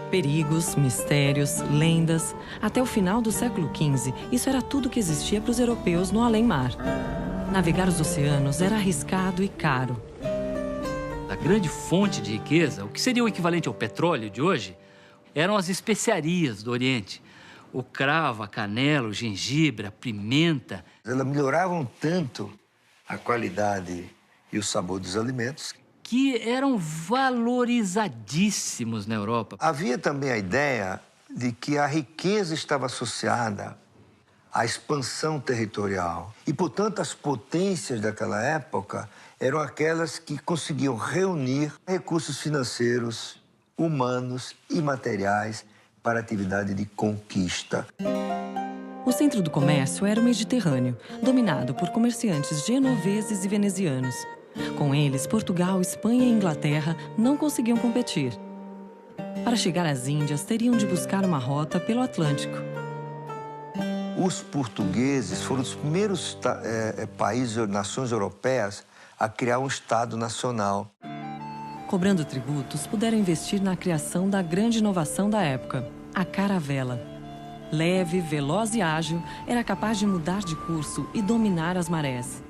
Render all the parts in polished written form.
Perigos, mistérios, lendas. Até o final do século XV, isso era tudo que existia para os europeus no além-mar. Navegar os oceanos era arriscado e caro. A grande fonte de riqueza, o que seria o equivalente ao petróleo de hoje, eram as especiarias do Oriente. O cravo, a canela, o gengibre, a pimenta. Elas melhoravam tanto a qualidade e o sabor dos alimentos que eram valorizadíssimos na Europa. Havia também a ideia de que a riqueza estava associada à expansão territorial. E, portanto, as potências daquela época eram aquelas que conseguiam reunir recursos financeiros, humanos e materiais para a atividade de conquista. O centro do comércio era o Mediterrâneo, dominado por comerciantes genoveses e venezianos. Com eles, Portugal, Espanha e Inglaterra não conseguiam competir. Para chegar às Índias, teriam de buscar uma rota pelo Atlântico. Os portugueses foram os primeiros países, nações europeias, a criar um Estado nacional. Cobrando tributos, puderam investir na criação da grande inovação da época, a caravela. Leve, veloz e ágil, era capaz de mudar de curso e dominar as marés.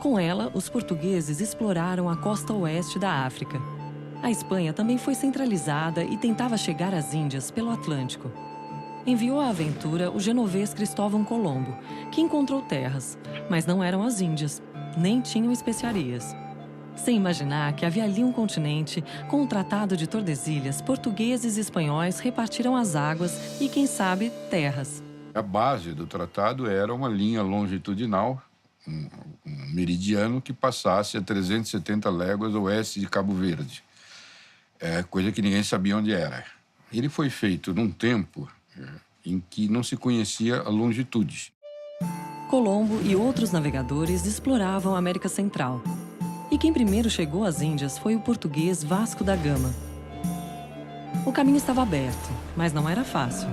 Com ela, os portugueses exploraram a costa oeste da África. A Espanha também foi centralizada e tentava chegar às Índias pelo Atlântico. Enviou à aventura o genovês Cristóvão Colombo, que encontrou terras, mas não eram as Índias, nem tinham especiarias. Sem imaginar que havia ali um continente, com o Tratado de Tordesilhas, portugueses e espanhóis repartiram as águas e, quem sabe, terras. A base do tratado era uma linha longitudinal, um meridiano que passasse a 370 léguas oeste de Cabo Verde, coisa que ninguém sabia onde era. Ele foi feito num tempo em que não se conhecia a longitude. Colombo e outros navegadores exploravam a América Central. E quem primeiro chegou às Índias foi o português Vasco da Gama. O caminho estava aberto, mas não era fácil.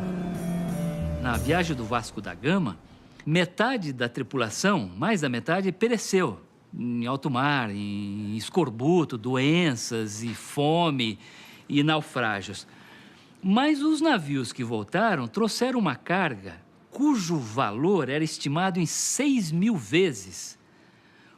Na viagem do Vasco da Gama, metade da tripulação, mais da metade, pereceu em alto mar, em escorbuto, doenças e fome e naufrágios. Mas os navios que voltaram trouxeram uma carga cujo valor era estimado em 6.000 vezes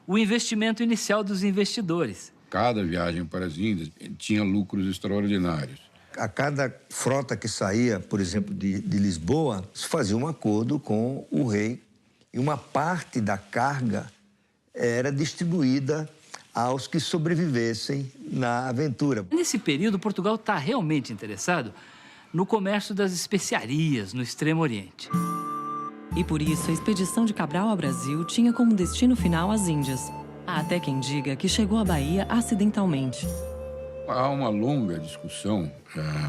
o investimento inicial dos investidores. Cada viagem para as Índias tinha lucros extraordinários. A cada frota que saía, por exemplo, de Lisboa, se fazia um acordo com o rei e uma parte da carga era distribuída aos que sobrevivessem na aventura. Nesse período, Portugal está realmente interessado no comércio das especiarias no Extremo Oriente. E por isso, a expedição de Cabral ao Brasil tinha como destino final as Índias. Há até quem diga que chegou à Bahia acidentalmente. Há uma longa discussão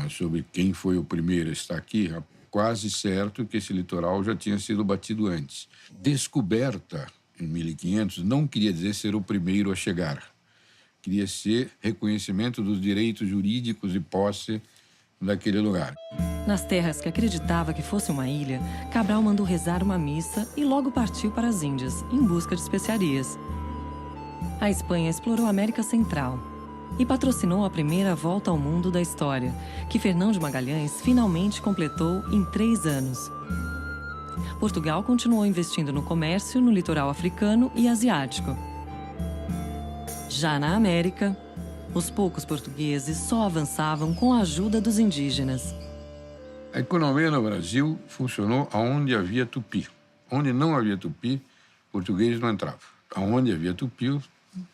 sobre quem foi o primeiro a estar aqui. É quase certo que esse litoral já tinha sido batido antes. Descoberta em 1500 não queria dizer ser o primeiro a chegar. Queria ser reconhecimento dos direitos jurídicos e posse daquele lugar. Nas terras que acreditava que fosse uma ilha, Cabral mandou rezar uma missa e logo partiu para as Índias, em busca de especiarias. A Espanha explorou a América Central e patrocinou a primeira volta ao mundo da história, que Fernão de Magalhães finalmente completou em 3 anos. Portugal continuou investindo no comércio no litoral africano e asiático. Já na América, os poucos portugueses só avançavam com a ajuda dos indígenas. A economia no Brasil funcionou aonde havia tupi. Onde não havia tupi, português não entrava. Aonde havia tupi,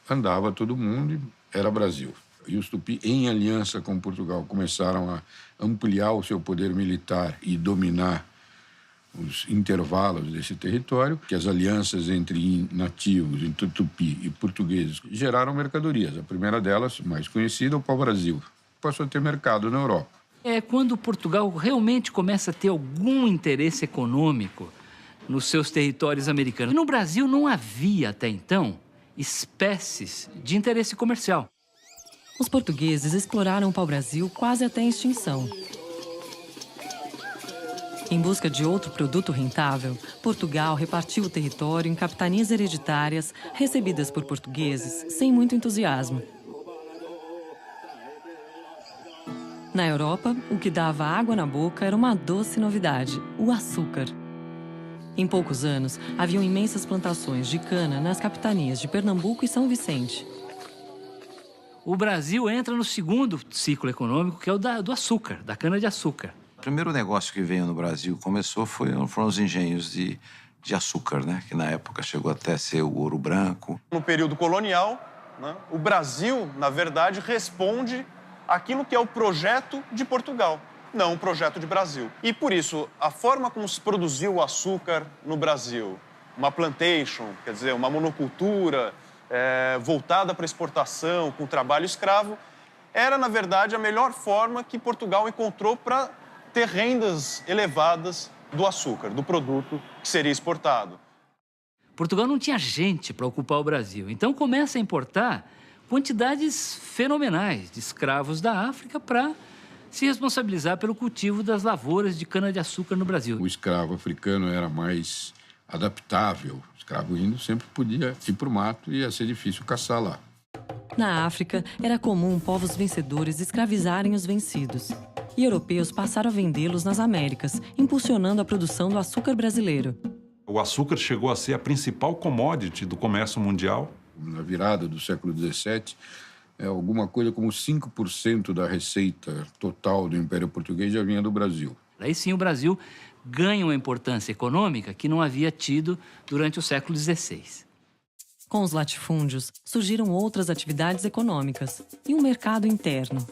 andava todo mundo e era Brasil. E os tupi, em aliança com Portugal, começaram a ampliar o seu poder militar e dominar os intervalos desse território, que as alianças entre nativos, entre tupi e portugueses, geraram mercadorias. A primeira delas, mais conhecida, o pau-brasil. Passou a ter mercado na Europa. É quando Portugal realmente começa a ter algum interesse econômico nos seus territórios americanos. No Brasil não havia, até então, espécies de interesse comercial. Os portugueses exploraram o pau-brasil quase até a extinção. Em busca de outro produto rentável, Portugal repartiu o território em capitanias hereditárias recebidas por portugueses sem muito entusiasmo. Na Europa, o que dava água na boca era uma doce novidade, o açúcar. Em poucos anos, haviam imensas plantações de cana nas capitanias de Pernambuco e São Vicente. O Brasil entra no segundo ciclo econômico, que é o do açúcar, da cana-de-açúcar. O primeiro negócio que veio no Brasil, foram os engenhos de açúcar, né? Que na época chegou até a ser o Ouro Branco. No período colonial, né, o Brasil, na verdade, responde àquilo que é o projeto de Portugal, não o projeto de Brasil. E, por isso, a forma como se produziu o açúcar no Brasil, uma plantation, quer dizer, uma monocultura voltada para exportação, com trabalho escravo, era, na verdade, a melhor forma que Portugal encontrou para ter rendas elevadas do açúcar, do produto que seria exportado. Portugal não tinha gente para ocupar o Brasil, então começa a importar quantidades fenomenais de escravos da África para se responsabilizar pelo cultivo das lavouras de cana-de-açúcar no Brasil. O escravo africano era mais adaptável. O escravo índio sempre podia ir para o mato e ia ser difícil caçar lá. Na África, era comum povos vencedores escravizarem os vencidos. E europeus passaram a vendê-los nas Américas, impulsionando a produção do açúcar brasileiro. O açúcar chegou a ser a principal commodity do comércio mundial. Na virada do século XVII, alguma coisa como 5% da receita total do Império Português já vinha do Brasil. Aí sim o Brasil ganha uma importância econômica que não havia tido durante o século XVI. Com os latifúndios, surgiram outras atividades econômicas e um mercado interno.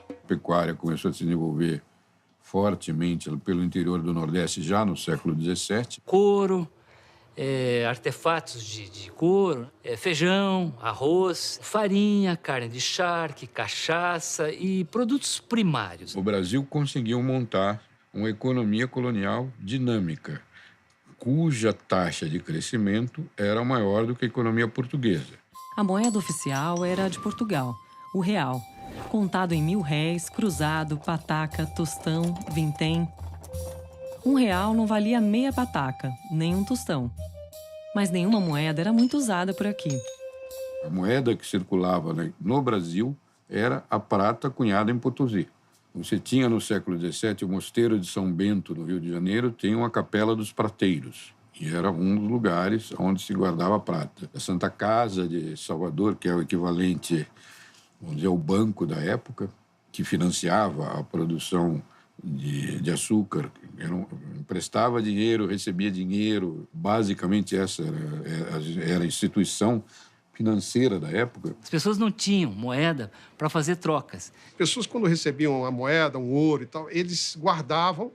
A pecuária começou a se desenvolver fortemente pelo interior do Nordeste já no século XVII. Couro, artefatos de couro, feijão, arroz, farinha, carne de charque, cachaça e produtos primários. O Brasil conseguiu montar uma economia colonial dinâmica, cuja taxa de crescimento era maior do que a economia portuguesa. A moeda oficial era a de Portugal, o real, contado em 1.000 réis, cruzado, pataca, tostão, vintém. R$1 não valia meia pataca, nem um tostão. Mas nenhuma moeda era muito usada por aqui. A moeda que circulava no Brasil era a prata cunhada em Potosí. Você tinha no século XVII o Mosteiro de São Bento, no Rio de Janeiro, tem uma Capela dos Prateiros. E era um dos lugares onde se guardava prata. A Santa Casa de Salvador, que é o equivalente, vamos dizer, ao banco da época, que financiava a produção de açúcar, emprestava dinheiro, recebia dinheiro. Basicamente, essa era a instituição financeira da época. As pessoas não tinham moeda para fazer trocas. As pessoas, quando recebiam a moeda, um ouro e tal, eles guardavam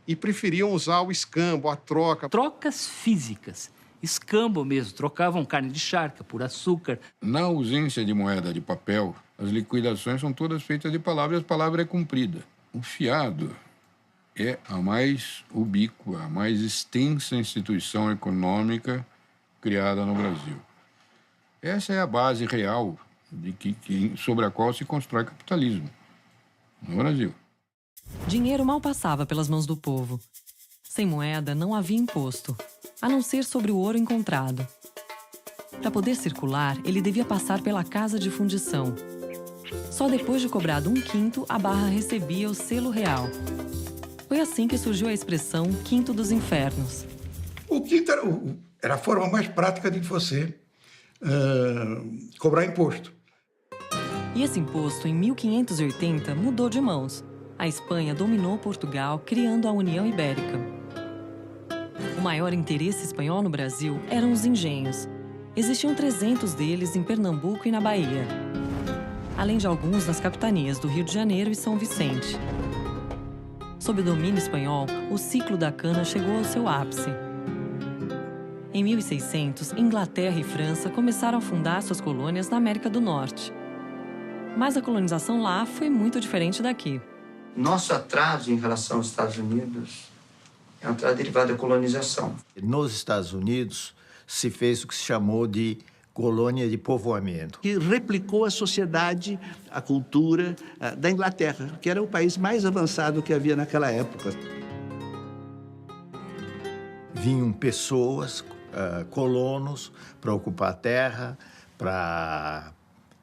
e preferiam usar o escambo, a troca. Trocas físicas, escambo mesmo, trocavam carne de charca por açúcar. Na ausência de moeda de papel, as liquidações são todas feitas de palavra e a palavra é cumprida. O fiado é a mais ubíqua, a mais extensa instituição econômica criada no Brasil. Essa é a base real sobre a qual se constrói capitalismo no Brasil. Dinheiro mal passava pelas mãos do povo. Sem moeda não havia imposto, a não ser sobre o ouro encontrado. Para poder circular, ele devia passar pela casa de fundição. Só depois de cobrado 1/5, a barra recebia o selo real. Foi assim que surgiu a expressão quinto dos infernos. O quinto era a forma mais prática de você cobrar imposto. E esse imposto, em 1580, mudou de mãos. A Espanha dominou Portugal, criando a União Ibérica. O maior interesse espanhol no Brasil eram os engenhos. Existiam 300 deles em Pernambuco e na Bahia, além de alguns nas capitanias do Rio de Janeiro e São Vicente. Sob o domínio espanhol, o ciclo da cana chegou ao seu ápice. Em 1600, Inglaterra e França começaram a fundar suas colônias na América do Norte. Mas a colonização lá foi muito diferente daqui. Nosso atraso em relação aos Estados Unidos É uma derivada da colonização. Nos Estados Unidos se fez o que se chamou de colônia de povoamento. Que replicou a sociedade, a cultura da Inglaterra, que era o país mais avançado que havia naquela época. Vinham pessoas, colonos, para ocupar a terra, para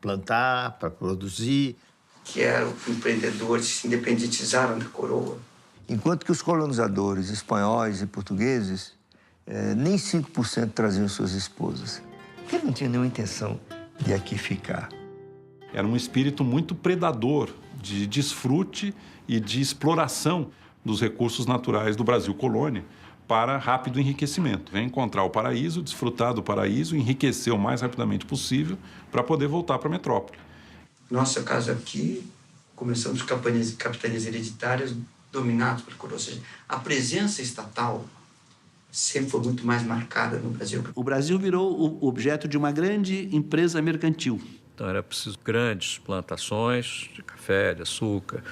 plantar, para produzir. Que eram empreendedores que se independentizaram da coroa. Enquanto que os colonizadores espanhóis e portugueses nem 5% traziam suas esposas. Porque não tinha nenhuma intenção de aqui ficar. Era um espírito muito predador, de desfrute e de exploração dos recursos naturais do Brasil colônia para rápido enriquecimento. Encontrar o paraíso, desfrutar do paraíso, enriquecer o mais rapidamente possível para poder voltar para a metrópole. Nossa casa aqui, começamos com capitanias hereditárias dominadas pela coroa. Ou seja, a presença estatal sempre foi muito mais marcada no Brasil. O Brasil virou o objeto de uma grande empresa mercantil. Então era preciso grandes plantações de café, de açúcar,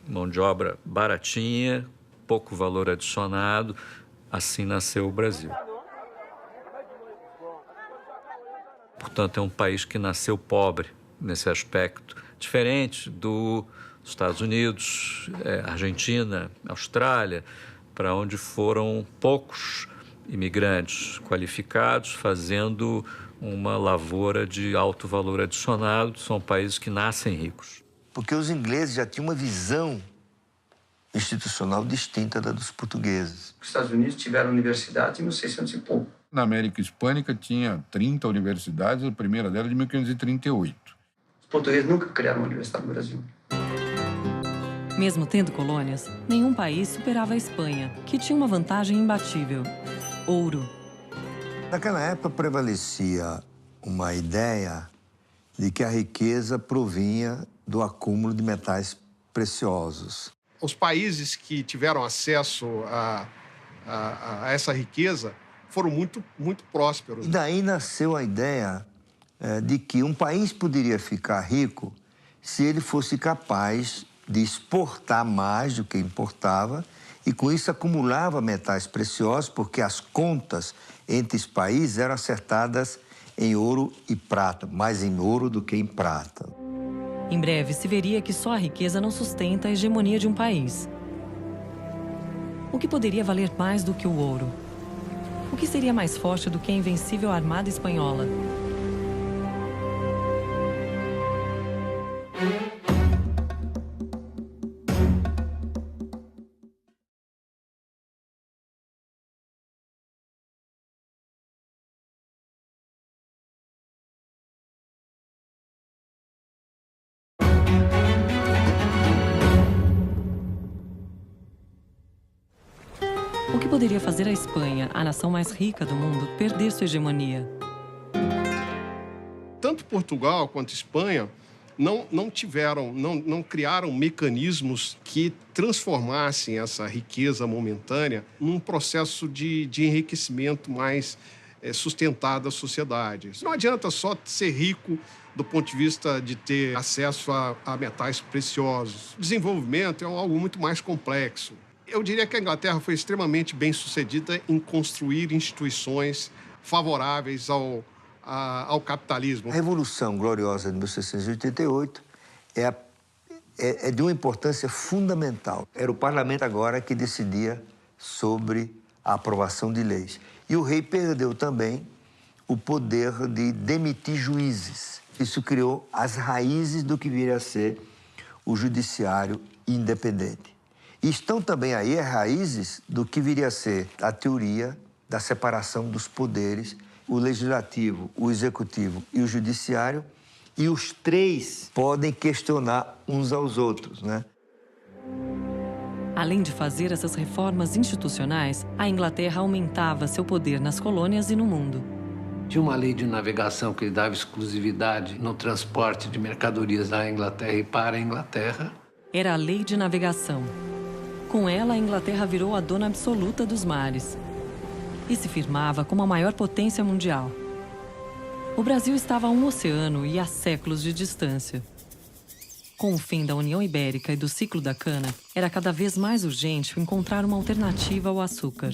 mão de obra baratinha, pouco valor adicionado. Assim nasceu o Brasil. Portanto, é um país que nasceu pobre nesse aspecto, diferente dos Estados Unidos, Argentina, Austrália, para onde foram poucos imigrantes qualificados fazendo uma lavoura de alto valor adicionado. São países que nascem ricos. Porque os ingleses já tinham uma visão institucional distinta da dos portugueses. Os Estados Unidos tiveram universidades em 1600 e pouco. Na América Hispânica tinha 30 universidades, a primeira delas de 1538. Os portugueses nunca criaram uma universidade no Brasil. Mesmo tendo colônias, nenhum país superava a Espanha, que tinha uma vantagem imbatível: ouro. Naquela época prevalecia uma ideia de que a riqueza provinha do acúmulo de metais preciosos. Os países que tiveram acesso a essa riqueza foram muito prósperos. E daí nasceu a ideia de que um país poderia ficar rico se ele fosse capaz de exportar mais do que importava e, com isso, acumulava metais preciosos, porque as contas entre os países eram acertadas em ouro e prata, mais em ouro do que em prata. Em breve, se veria que só a riqueza não sustenta a hegemonia de um país. O que poderia valer mais do que o ouro? O que seria mais forte do que a invencível armada espanhola? O que poderia fazer a Espanha, a nação mais rica do mundo, perder sua hegemonia? Tanto Portugal quanto Espanha não criaram mecanismos que transformassem essa riqueza momentânea num processo de enriquecimento mais sustentado da sociedade. Não adianta só ser rico do ponto de vista de ter acesso a metais preciosos. O desenvolvimento é algo muito mais complexo. Eu diria que a Inglaterra foi extremamente bem-sucedida em construir instituições favoráveis ao capitalismo. A Revolução Gloriosa de 1688 é de uma importância fundamental. Era o parlamento agora que decidia sobre a aprovação de leis. E o rei perdeu também o poder de demitir juízes. Isso criou as raízes do que viria a ser o judiciário independente. E estão também aí as raízes do que viria a ser a teoria da separação dos poderes, o legislativo, o executivo e o judiciário, e os três podem questionar uns aos outros, né? Além de fazer essas reformas institucionais, a Inglaterra aumentava seu poder nas colônias e no mundo. Tinha uma lei de navegação que dava exclusividade no transporte de mercadorias da Inglaterra e para a Inglaterra. Era a Lei de Navegação. Com ela, a Inglaterra virou a dona absoluta dos mares e se firmava como a maior potência mundial. O Brasil estava a um oceano e a séculos de distância. Com o fim da União Ibérica e do ciclo da cana, era cada vez mais urgente encontrar uma alternativa ao açúcar.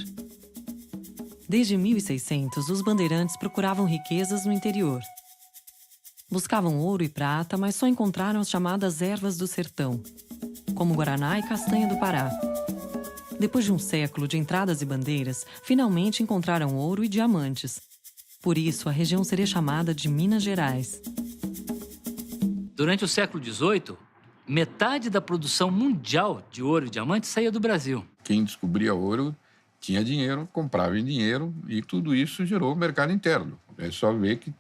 Desde 1600, os bandeirantes procuravam riquezas no interior. Buscavam ouro e prata, mas só encontraram as chamadas ervas do sertão, como guaraná e castanha do Pará. Depois de um século de entradas e bandeiras, finalmente encontraram ouro e diamantes. Por isso, a região seria chamada de Minas Gerais. Durante o século XVIII, metade da produção mundial de ouro e diamante saía do Brasil. Quem descobria ouro tinha dinheiro, comprava em dinheiro, e tudo isso gerou o mercado interno. É só ver que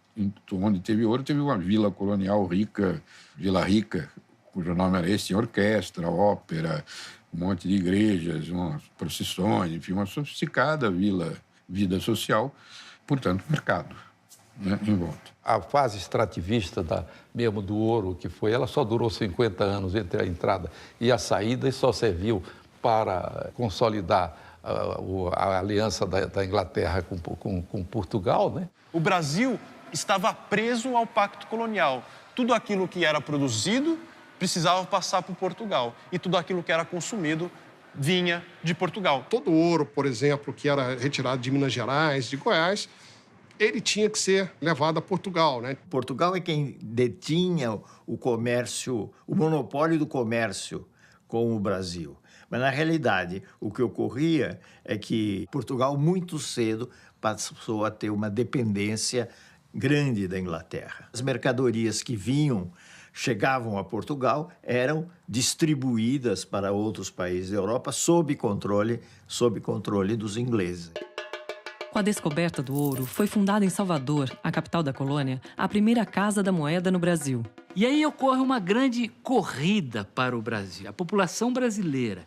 onde teve ouro, teve uma vila colonial rica, Vila Rica, cujo nome era esse, tinha orquestra, ópera, um monte de igrejas, umas procissões, enfim, uma sofisticada vida social, portanto, mercado, né, em volta. A fase extrativista mesmo do ouro que foi, ela só durou 50 anos entre a entrada e a saída e só serviu para consolidar a aliança da Inglaterra com Portugal, né? O Brasil estava preso ao pacto colonial. Tudo aquilo que era produzido precisava passar por Portugal e tudo aquilo que era consumido vinha de Portugal. Todo o ouro, por exemplo, que era retirado de Minas Gerais, de Goiás, ele tinha que ser levado a Portugal, né? Portugal é quem detinha o comércio, o monopólio do comércio com o Brasil. Mas, na realidade, o que ocorria é que Portugal, muito cedo, passou a ter uma dependência grande da Inglaterra. As mercadorias que chegavam a Portugal, eram distribuídas para outros países da Europa sob controle dos ingleses. Com a descoberta do ouro, foi fundada em Salvador, a capital da colônia, a primeira Casa da Moeda no Brasil. E aí ocorre uma grande corrida para o Brasil. A população brasileira,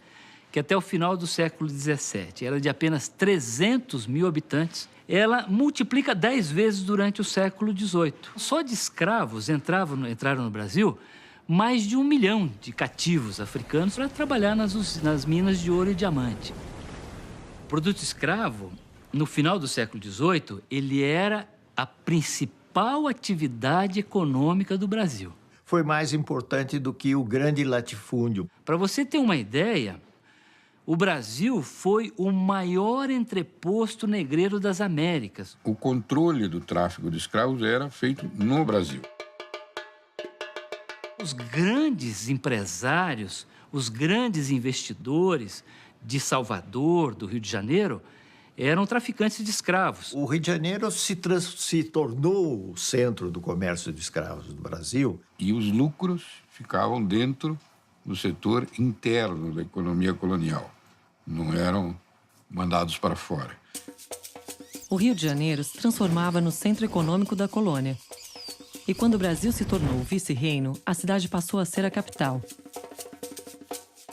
que até o final do século XVII era de apenas 300 mil habitantes, ela multiplica 10 vezes durante o século XVIII. Só de escravos entraram no Brasil mais de 1 milhão de cativos africanos para trabalhar nas minas de ouro e diamante. O produto escravo, no final do século XVIII, ele era a principal atividade econômica do Brasil. Foi mais importante do que o grande latifúndio. Para você ter uma ideia, o Brasil foi o maior entreposto negreiro das Américas. O controle do tráfico de escravos era feito no Brasil. Os grandes empresários, os grandes investidores de Salvador, do Rio de Janeiro, eram traficantes de escravos. O Rio de Janeiro se tornou o centro do comércio de escravos do Brasil. E os lucros ficavam dentro do setor interno da economia colonial. Não eram mandados para fora. O Rio de Janeiro se transformava no centro econômico da colônia. E quando o Brasil se tornou vice-reino, a cidade passou a ser a capital.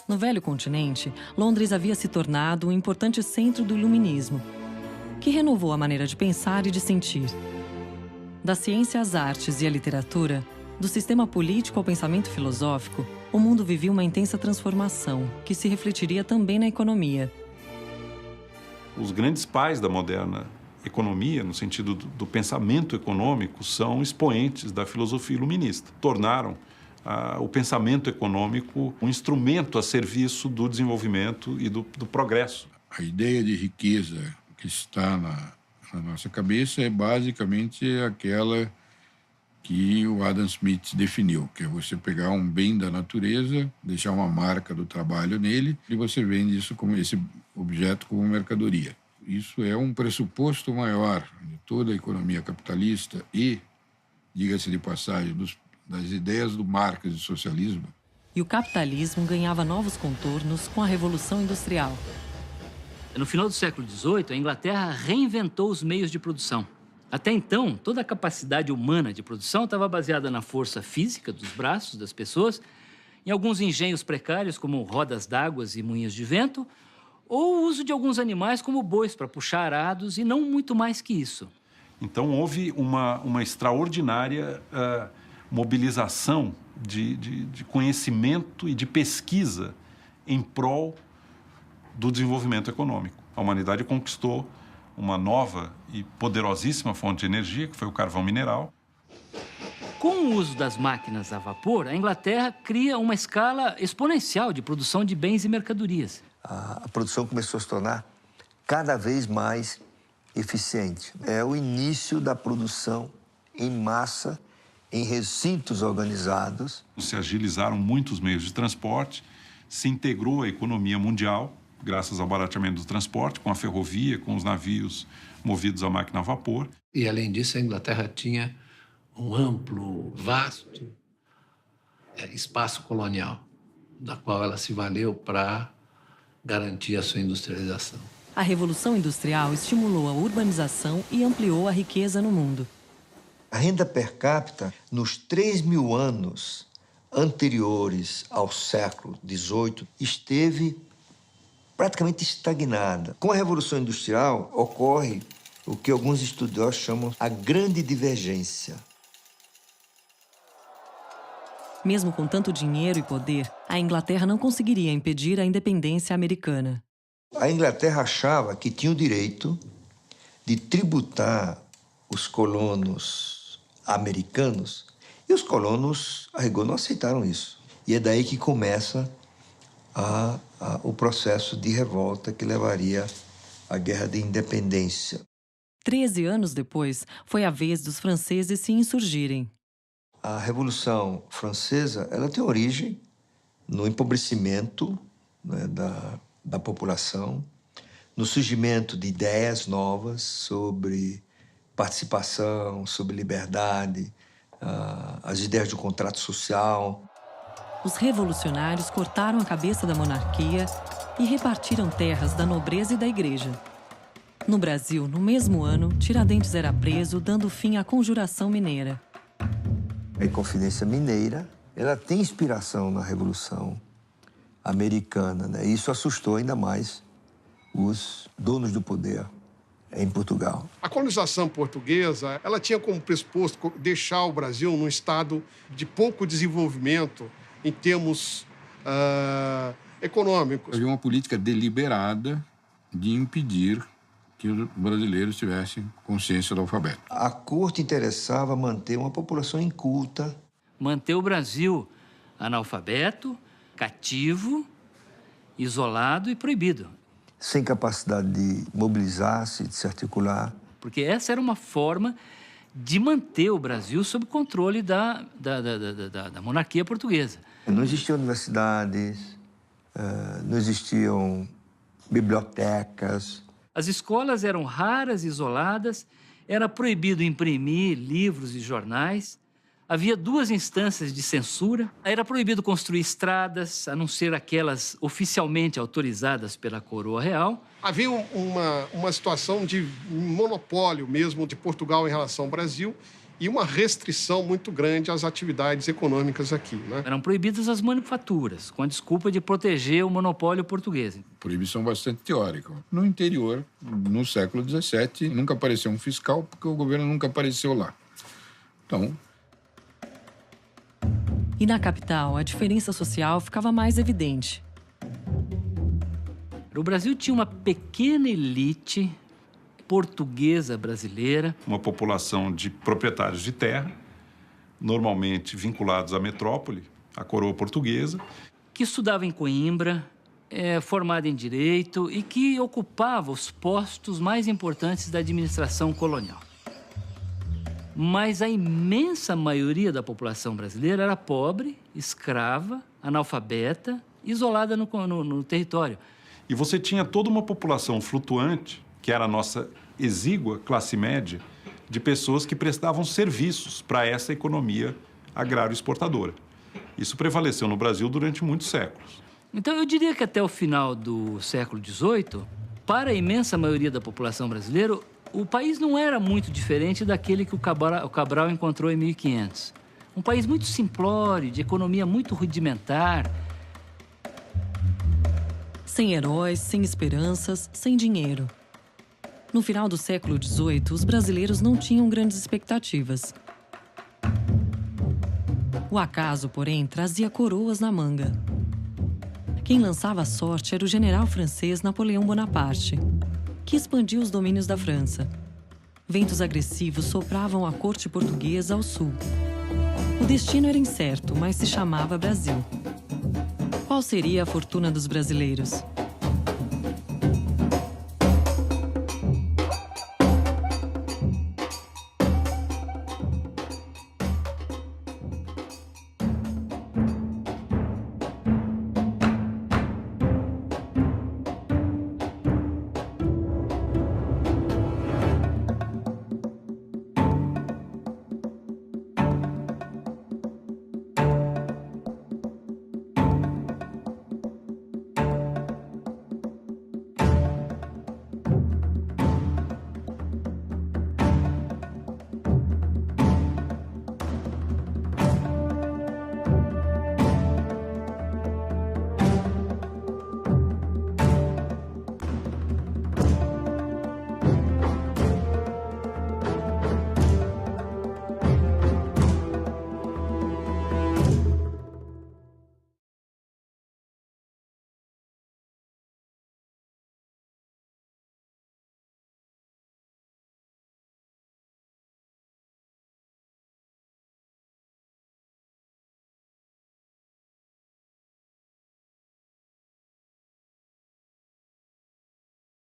No velho continente, Londres havia se tornado um importante centro do iluminismo, que renovou a maneira de pensar e de sentir. Da ciência às artes e à literatura, do sistema político ao pensamento filosófico, o mundo vivia uma intensa transformação, que se refletiria também na economia. Os grandes pais da moderna economia, no sentido do pensamento econômico, são expoentes da filosofia iluminista. Tornaram o pensamento econômico um instrumento a serviço do desenvolvimento e do progresso. A ideia de riqueza que está na nossa cabeça é basicamente aquela que o Adam Smith definiu, que é você pegar um bem da natureza, deixar uma marca do trabalho nele e você vende isso como esse objeto como mercadoria. Isso é um pressuposto maior de toda a economia capitalista e, diga-se de passagem, das ideias do Marx e do socialismo. E o capitalismo ganhava novos contornos com a Revolução Industrial. No final do século XVIII, a Inglaterra reinventou os meios de produção. Até então, toda a capacidade humana de produção estava baseada na força física dos braços das pessoas, em alguns engenhos precários, como rodas d'água e moinhos de vento, ou o uso de alguns animais como bois para puxar arados e não muito mais que isso. Então, houve uma extraordinária mobilização de conhecimento e de pesquisa em prol do desenvolvimento econômico. A humanidade conquistou uma nova e poderosíssima fonte de energia, que foi o carvão mineral. Com o uso das máquinas a vapor, a Inglaterra cria uma escala exponencial de produção de bens e mercadorias. A produção começou a se tornar cada vez mais eficiente. É o início da produção em massa, em recintos organizados. Se agilizaram muitos meios de transporte, se integrou a economia mundial, graças ao barateamento do transporte, com a ferrovia, com os navios movidos a máquina a vapor. E, além disso, a Inglaterra tinha um amplo, vasto espaço colonial, da qual ela se valeu para garantir a sua industrialização. A Revolução Industrial estimulou a urbanização e ampliou a riqueza no mundo. A renda per capita, nos 3.000 anos anteriores ao século XVIII, esteve praticamente estagnada. Com a Revolução Industrial, ocorre o que alguns estudiosos chamam a grande divergência. Mesmo com tanto dinheiro e poder, a Inglaterra não conseguiria impedir a independência americana. A Inglaterra achava que tinha o direito de tributar os colonos americanos e os colonos, a rigor, não aceitaram isso. E é daí que começa o processo de revolta que levaria à Guerra de Independência. 13 anos depois, foi a vez dos franceses se insurgirem. A Revolução Francesa, ela tem origem no empobrecimento, né, da população, no surgimento de ideias novas sobre participação, sobre liberdade, as ideias do contrato social. Os revolucionários cortaram a cabeça da monarquia e repartiram terras da nobreza e da igreja. No Brasil, no mesmo ano, Tiradentes era preso, dando fim à Conjuração Mineira. A Inconfidência Mineira, ela tem inspiração na Revolução Americana, né? Isso assustou ainda mais os donos do poder em Portugal. A colonização portuguesa, ela tinha como pressuposto deixar o Brasil num estado de pouco desenvolvimento em termos econômicos. Havia uma política deliberada de impedir que os brasileiros tivessem consciência do alfabeto. A corte interessava manter uma população inculta. Manter o Brasil analfabeto, cativo, isolado e proibido. Sem capacidade de mobilizar-se, de se articular. Porque essa era uma forma de manter o Brasil sob controle da monarquia portuguesa. Não existiam universidades, não existiam bibliotecas. As escolas eram raras, isoladas, era proibido imprimir livros e jornais, havia 2 instâncias de censura, era proibido construir estradas, a não ser aquelas oficialmente autorizadas pela coroa real. Havia uma situação de monopólio mesmo de Portugal em relação ao Brasil e uma restrição muito grande às atividades econômicas aqui, né? Eram proibidas as manufaturas, com a desculpa de proteger o monopólio português. Proibição bastante teórica. No interior, no século XVII, nunca apareceu um fiscal, porque o governo nunca apareceu lá. Então... E na capital, a diferença social ficava mais evidente. O Brasil tinha uma pequena elite portuguesa brasileira. Uma população de proprietários de terra, normalmente vinculados à metrópole, à coroa portuguesa. Que estudava em Coimbra, formada em Direito e que ocupava os postos mais importantes da administração colonial. Mas a imensa maioria da população brasileira era pobre, escrava, analfabeta, isolada no território. E você tinha toda uma população flutuante, que era a nossa exígua classe média, de pessoas que prestavam serviços para essa economia agrário-exportadora. Isso prevaleceu no Brasil durante muitos séculos. Então, eu diria que até o final do século XVIII, para a imensa maioria da população brasileira, o país não era muito diferente daquele que o Cabral encontrou em 1500. Um país muito simplório, de economia muito rudimentar. Sem heróis, sem esperanças, sem dinheiro. No final do século XVIII, os brasileiros não tinham grandes expectativas. O acaso, porém, trazia coroas na manga. Quem lançava a sorte era o general francês Napoleão Bonaparte, que expandiu os domínios da França. Ventos agressivos sopravam a corte portuguesa ao sul. O destino era incerto, mas se chamava Brasil. Qual seria a fortuna dos brasileiros?